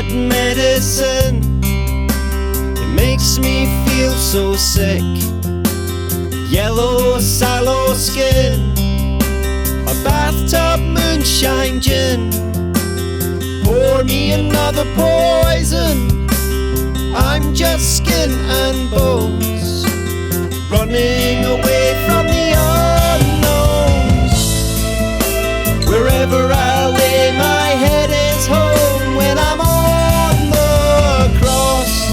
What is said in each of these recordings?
bad medicine. It makes me feel so sick. Yellow sallow skin, a bathtub moonshine gin. Pour me another poison, I'm just skin and bones, running away from the unknowns. Wherever I lay my head is home when I'm on the cross.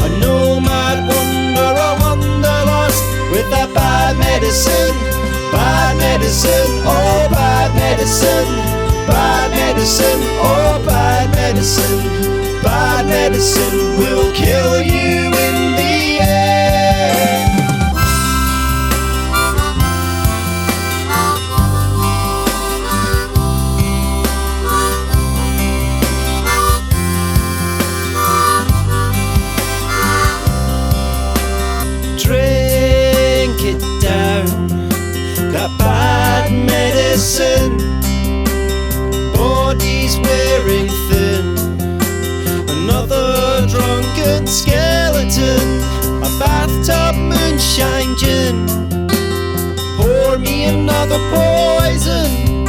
A nomad wanderer, wanderlust with that bad medicine, oh bad medicine, bad medicine, oh bad medicine. Bad medicine will kill you in the end. Drink it down, that bad medicine. Body's wearing thin, another drunken skeleton, a bathtub moonshine gin. Pour me another poison,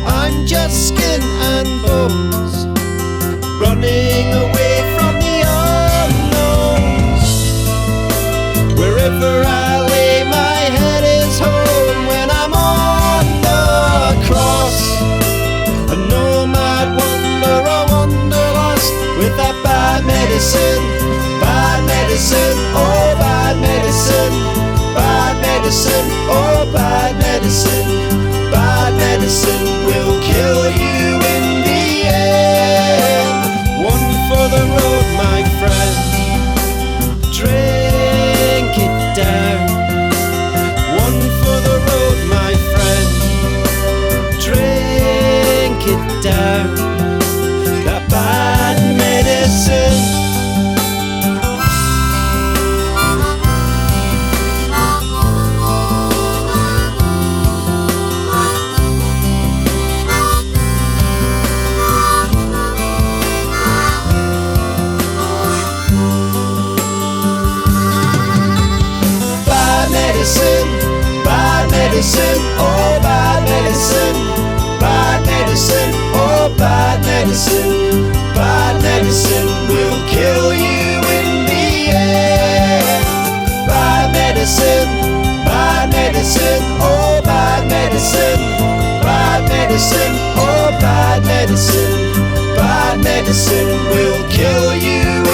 I'm just skin and bones, running away from the unknowns. Wherever I lay my head is home when I'm on the cross. A nomad wanderer, wanderlust with that bad medicine, oh bad medicine, oh bad medicine. Bad medicine will kill you in the end. One for the road, my friend, drink it down. One for the road, my friend, drink it down. That bad medicine. Bad medicine, oh bad medicine, oh bad medicine. Bad medicine will kill you in the end. Bad medicine, oh bad medicine, oh bad medicine. Bad medicine will kill you